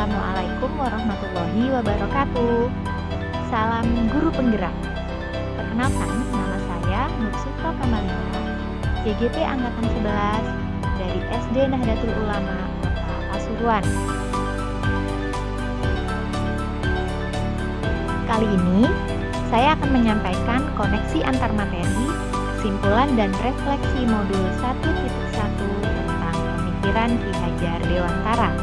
Assalamualaikum warahmatullahi wabarakatuh. Salam guru penggerak. Perkenalkan, nama saya Nur Sufra Kamalina, CGP Angkatan 11 dari SD Nahdlatul Ulama, Kota Pasuruan. Kali ini, saya akan menyampaikan koneksi antar materi, kesimpulan dan refleksi modul 1.1 tentang pemikiran Ki Hajar Dewantara.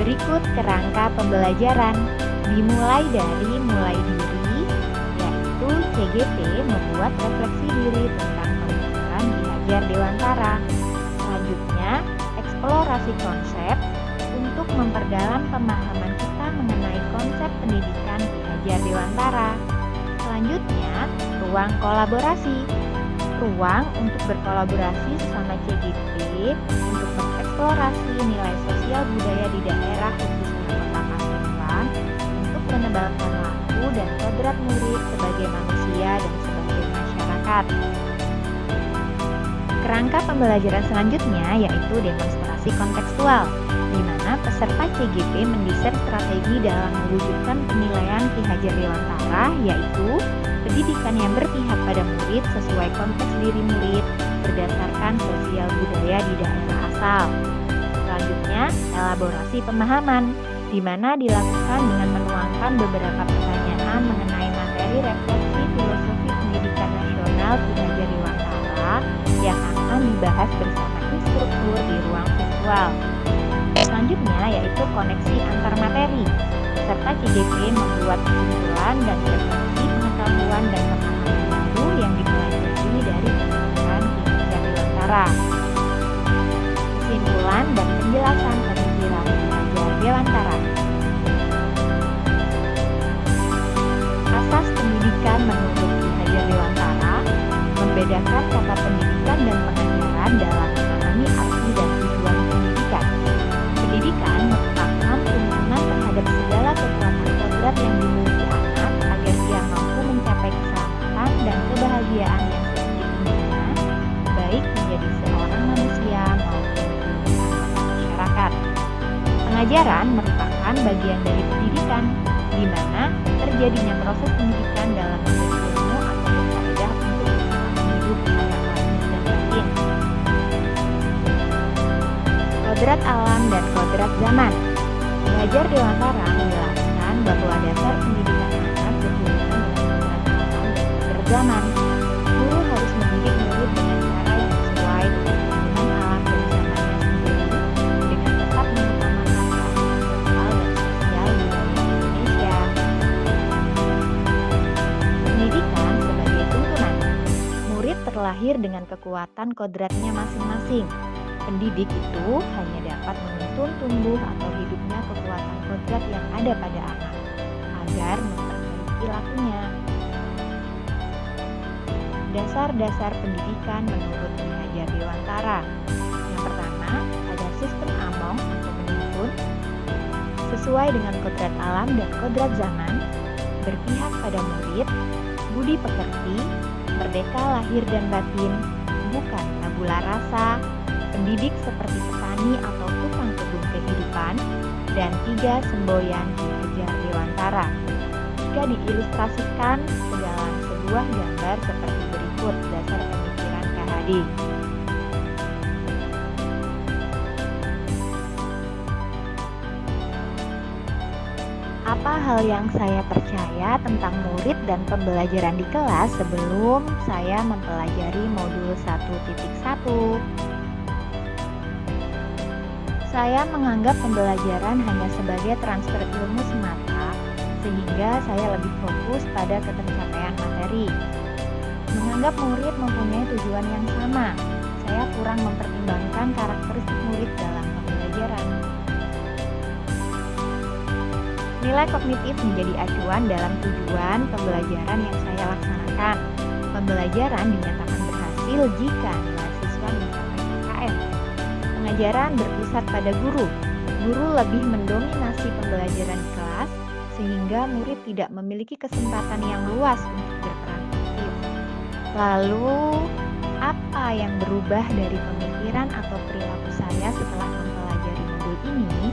Berikut kerangka pembelajaran, dimulai dari mulai diri, yaitu CGP membuat refleksi diri tentang pemikiran Ki Hajar Dewantara. Selanjutnya, eksplorasi konsep untuk memperdalam pemahaman kita mengenai konsep pendidikan Ki Hajar Dewantara. Selanjutnya, ruang kolaborasi. Ruang untuk berkolaborasi sesama CGP untuk mengeksplorasi nilai sosial budaya di daerah khususnya Kota Pasuruan untuk menebalkan laku dan kodrat murid sebagai manusia dan sebagai masyarakat. Kerangka pembelajaran selanjutnya yaitu demonstrasi kontekstual, di mana peserta CGP mendesain strategi dalam mewujudkan penilaian Ki Hajar Dewantara, yaitu pendidikan yang berpihak pada murid sesuai konteks diri murid berdasarkan sosial budaya di daerah asal. Selanjutnya, elaborasi pemahaman, di mana dilakukan dengan menuangkan beberapa pertanyaan mengenai materi refleksi filosofi pendidikan nasional Ki Hajar Dewantara yang akan dibahas bersama instruktur di ruang virtual. Selanjutnya yaitu koneksi antar materi. Peserta CGP membuat kesimpulan dan refleksi pengetahuan dan pemahaman baru yang dipelajari dari pemikiran Ki Hajar Dewantara. Kesimpulan dan penjelasan pemikiran Ki Hajar Dewantara. Asas pendidikan menurut Ki Hajar Dewantara membedakan kata pendidikan dan pengajaran dalam memahami arti dan tujuan pendidikan. Pendidikan merupakan tuntunan terhadap segala kekuatan kodrat yang dimiliki anak agar ia mampu mencapai keselamatan dan kebahagiaan yang setinggi-tingginya, baik menjadi seorang manusia maupun masyarakat. Pengajaran merupakan bagian dari pendidikan, di mana terjadinya proses pendidikan dalam bentuk ilmu atau berfaedah untuk keselamatan hidup anak lahir dan batin. Kodrat alam dan kodrat zaman. Ki Hajar Dewantara menjelaskan bahwa dasar pendidikan anak berhubungan dengan kodrat alam dan kodrat zaman. Guru harus mendidik murid dengan cara yang sesuai dengan kebutuhan alam dan zamannya sendiri, dengan tetap mengutamakan kearifan lokal dan sosial budaya Indonesia. Pendidikan sebagai tuntunan. Murid terlahir dengan kekuatan kodratnya masing-masing. Pendidik itu hanya dapat menuntun tumbuh atau hidupnya kekuatan kodrat yang ada pada anak, agar memperbaiki lakunya. Dasar-dasar pendidikan menurut Ki Hajar Dewantara. Yang pertama, ada sistem Among atau menuntun, sesuai dengan kodrat alam dan kodrat zaman, berpihak pada murid, budi pekerti, merdeka lahir dan batin, bukan tabula rasa, pendidik seperti petani atau tukang kebun kehidupan, dan 3 semboyan Ki Hajar Dewantara. Jika diilustrasikan ke dalam sebuah gambar seperti berikut dasar pemikiran KHD. Apa hal yang saya percaya tentang murid dan pembelajaran di kelas sebelum saya mempelajari modul 1.1? Saya menganggap pembelajaran hanya sebagai transfer ilmu semata, sehingga saya lebih fokus pada ketercapaian materi. Menganggap murid mempunyai tujuan yang sama, saya kurang mempertimbangkan karakteristik murid dalam pembelajaran. Nilai kognitif menjadi acuan dalam tujuan pembelajaran yang saya laksanakan. Pembelajaran dinyatakan berhasil jika nilai siswa mencapai KKM. Pengajaran berpusat pada guru. Guru lebih mendominasi pembelajaran di kelas, sehingga murid tidak memiliki kesempatan yang luas untuk berperan aktif. Lalu, Apa yang berubah dari pemikiran atau perilaku saya setelah mempelajari modul ini?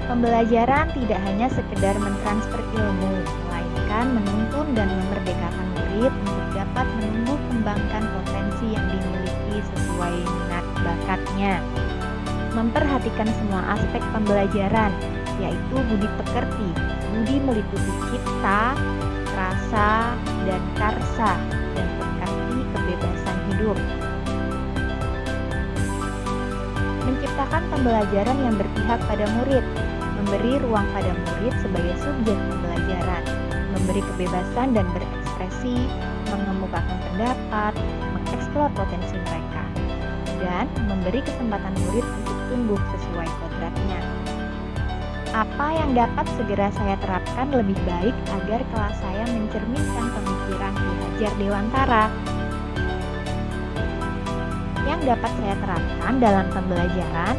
Pembelajaran tidak hanya sekedar mentransfer ilmu, melainkan menuntun dan memerdekakan murid untuk dapat menumbuh kembangkan potensi yang dimiliki sesuai minat bakatnya. Memperhatikan semua aspek pembelajaran, yaitu budi pekerti. Budi meliputi cipta, rasa, dan karsa, dan pekerti kebebasan hidup. Menciptakan pembelajaran yang berpihak pada murid, memberi ruang pada murid sebagai subjek pembelajaran, memberi kebebasan dan berekspresi, mengemukakan pendapat, mengeksplor potensi mereka, dan memberi kesempatan murid untuk tumbuh sesuai kodratnya. Apa yang dapat segera saya terapkan lebih baik agar kelas saya mencerminkan pemikiran Ki Hajar Dewantara? Yang dapat saya terapkan dalam pembelajaran,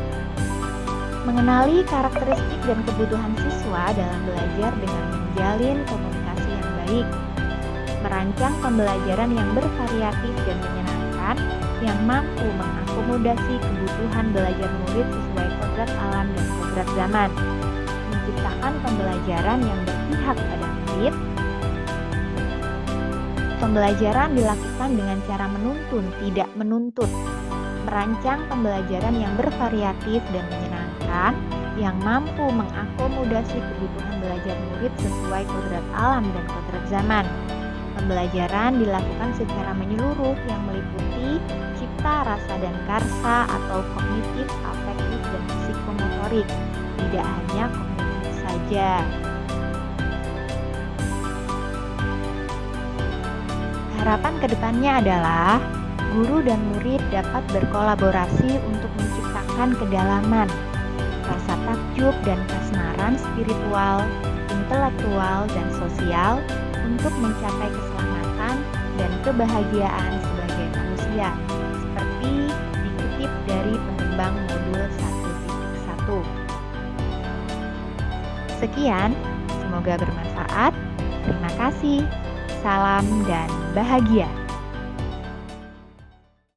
mengenali karakteristik dan kebutuhan siswa dalam belajar dengan menjalin komunikasi yang baik, merancang pembelajaran yang bervariatif dan menyenangkan, yang mampu mengakomodasi kebutuhan belajar murid sesuai kodrat alam dan kodrat zaman, menciptakan pembelajaran yang berpihak pada murid. Pembelajaran dilakukan dengan cara menuntun, tidak menuntut. Merancang pembelajaran yang bervariatif dan menyenangkan, yang mampu mengakomodasi kebutuhan belajar murid sesuai kodrat alam dan kodrat zaman. Pembelajaran dilakukan secara menyeluruh yang meliputi cipta, rasa, dan karsa atau kognitif, afektif, dan psikomotorik, tidak hanya kognitif saja. Harapan kedepannya adalah guru dan murid dapat berkolaborasi untuk menciptakan kedalaman, rasa takjub dan kasmaran spiritual, intelektual, dan sosial untuk mencapai keselamatan dan kebahagiaan sebagai manusia, seperti dikutip dari pengembang modul 1.1. Sekian, semoga bermanfaat. Terima kasih. Salam dan bahagia.